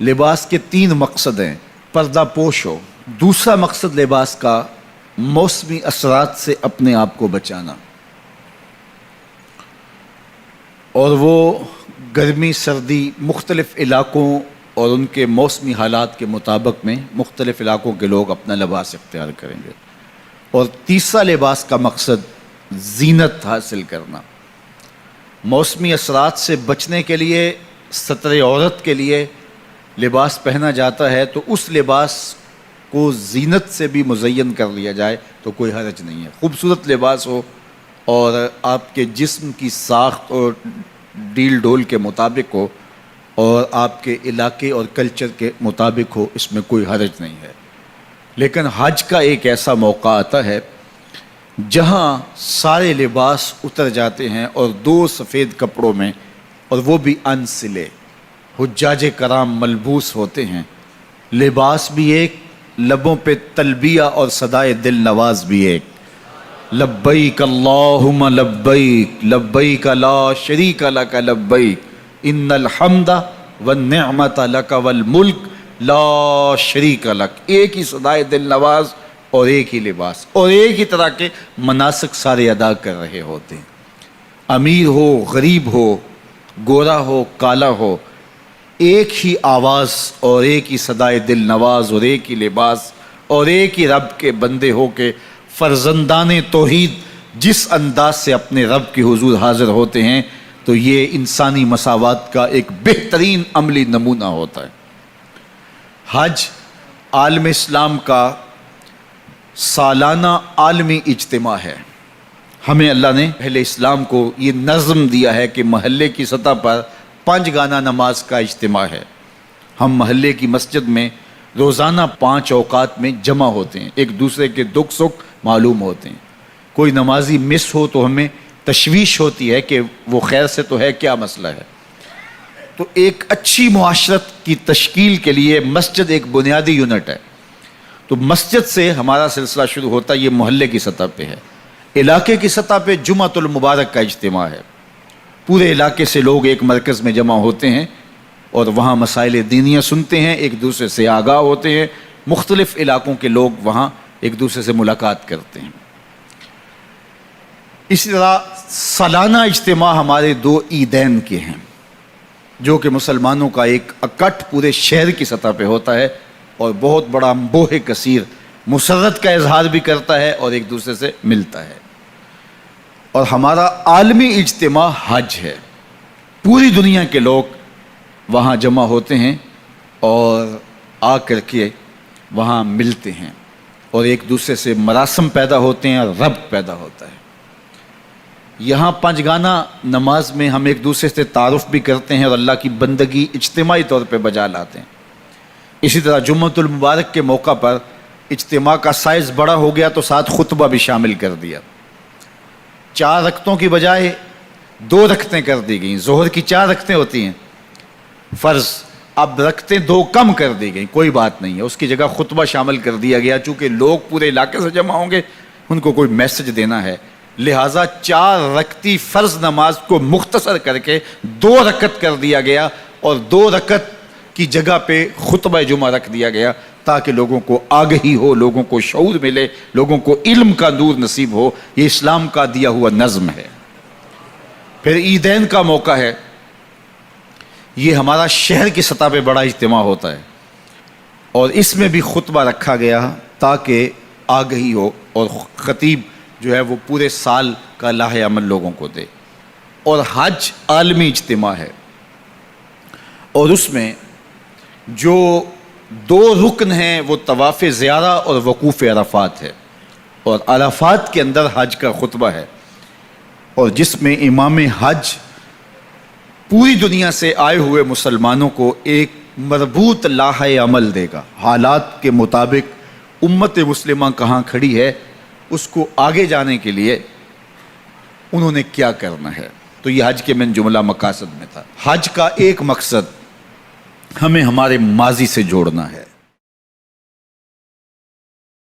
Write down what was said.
لباس کے 3 مقصد ہیں۔ پردہ پوش ہو، دوسرا مقصد لباس کا موسمی اثرات سے اپنے آپ کو بچانا، اور وہ گرمی سردی مختلف علاقوں اور ان کے موسمی حالات کے مطابق میں مختلف علاقوں کے لوگ اپنا لباس اختیار کریں گے۔ اور تیسرا لباس کا مقصد زینت حاصل کرنا۔ موسمی اثرات سے بچنے کے لیے ستر عورت کے لیے لباس پہنا جاتا ہے، تو اس لباس کو زینت سے بھی مزین کر لیا جائے تو کوئی حرج نہیں ہے۔ خوبصورت لباس ہو اور آپ کے جسم کی ساخت اور ڈیل ڈول کے مطابق ہو اور آپ کے علاقے اور کلچر کے مطابق ہو، اس میں کوئی حرج نہیں ہے۔ لیکن حج کا ایک ایسا موقع آتا ہے جہاں سارے لباس اتر جاتے ہیں اور 2 سفید کپڑوں میں، اور وہ بھی انسلے، حجاج کرام ملبوس ہوتے ہیں، لباس بھی ایک، لبوں پہ تلبیہ اور صدائے دل نواز بھی ایک، لبیک اللہم لبیک لبیک لا شریک لک لبیک ان الحمد والنعمت لک والملک لا شریک لک۔ ایک ہی صدائے دل نواز اور ایک ہی لباس اور ایک ہی طرح کے مناسک سارے ادا کر رہے ہوتے ہیں۔ امیر ہو، غریب ہو، گورا ہو، کالا ہو، ایک ہی آواز اور ایک ہی صدائے دل نواز اور ایک ہی لباس اور ایک ہی رب کے بندے ہو کے فرزندان توحید جس انداز سے اپنے رب کے حضور حاضر ہوتے ہیں، تو یہ انسانی مساوات کا ایک بہترین عملی نمونہ ہوتا ہے۔ حج عالم اسلام کا سالانہ عالمی اجتماع ہے۔ ہمیں اللہ نے اہل اسلام کو یہ نظم دیا ہے کہ محلے کی سطح پر 5 گانہ نماز کا اجتماع ہے۔ ہم محلے کی مسجد میں روزانہ 5 اوقات میں جمع ہوتے ہیں، ایک دوسرے کے دکھ سکھ معلوم ہوتے ہیں۔ کوئی نمازی مس ہو تو ہمیں تشویش ہوتی ہے کہ وہ خیر سے تو ہے، کیا مسئلہ ہے۔ تو ایک اچھی معاشرت کی تشکیل کے لیے مسجد ایک بنیادی یونٹ ہے۔ تو مسجد سے ہمارا سلسلہ شروع ہوتا ہے، یہ محلے کی سطح پہ ہے۔ علاقے کی سطح پہ جمعۃ المبارک کا اجتماع ہے، پورے علاقے سے لوگ ایک مرکز میں جمع ہوتے ہیں اور وہاں مسائل دینیہ سنتے ہیں، ایک دوسرے سے آگاہ ہوتے ہیں، مختلف علاقوں کے لوگ وہاں ایک دوسرے سے ملاقات کرتے ہیں۔ اسی طرح سالانہ اجتماع ہمارے 2 عیدین کے ہیں، جو کہ مسلمانوں کا ایک اکٹھ پورے شہر کی سطح پہ ہوتا ہے اور بہت بڑا انبوہ کثیر مسرت کا اظہار بھی کرتا ہے اور ایک دوسرے سے ملتا ہے۔ اور ہمارا عالمی اجتماع حج ہے، پوری دنیا کے لوگ وہاں جمع ہوتے ہیں اور آ کر کے وہاں ملتے ہیں اور ایک دوسرے سے مراسم پیدا ہوتے ہیں اور ربط پیدا ہوتا ہے۔ یہاں 5 گانہ نماز میں ہم ایک دوسرے سے تعارف بھی کرتے ہیں اور اللہ کی بندگی اجتماعی طور پہ بجا لاتے ہیں۔ اسی طرح جمعۃ المبارک کے موقع پر اجتماع کا سائز بڑا ہو گیا تو ساتھ خطبہ بھی شامل کر دیا۔ 4 رکعتوں کی بجائے 2 رکعتیں کر دی گئیں۔ ظہر کی 4 رکعتیں ہوتی ہیں فرض، اب رکعتیں 2 کم کر دی گئیں، کوئی بات نہیں ہے، اس کی جگہ خطبہ شامل کر دیا گیا، چونکہ لوگ پورے علاقے سے جمع ہوں گے، ان کو کوئی میسج دینا ہے، لہٰذا 4 رکعتی فرض نماز کو مختصر کر کے 2 رکعت کر دیا گیا اور 2 رکعت کی جگہ پہ خطبہ جمعہ رکھ دیا گیا تاکہ لوگوں کو آگہی ہو، لوگوں کو شعور ملے، لوگوں کو علم کا نور نصیب ہو۔ یہ اسلام کا دیا ہوا نظم ہے۔ پھر عیدین کا موقع ہے، یہ ہمارا شہر کی سطح پہ بڑا اجتماع ہوتا ہے اور اس میں بھی خطبہ رکھا گیا تاکہ آگہی ہو اور خطیب جو ہے وہ پورے سال کا لاہ عمل لوگوں کو دے۔ اور حج عالمی اجتماع ہے اور اس میں جو 2 رکن ہیں وہ طواف زیارہ اور وقوف عرفات ہے، اور عرفات کے اندر حج کا خطبہ ہے، اور جس میں امام حج پوری دنیا سے آئے ہوئے مسلمانوں کو ایک مربوط لاہ عمل دے گا، حالات کے مطابق امت مسلمہ کہاں کھڑی ہے، اس کو آگے جانے کے لیے انہوں نے کیا کرنا ہے۔ تو یہ حج کے من جملہ مقاصد میں تھا۔ حج کا ایک مقصد ہمیں ہمارے ماضی سے جوڑنا ہے۔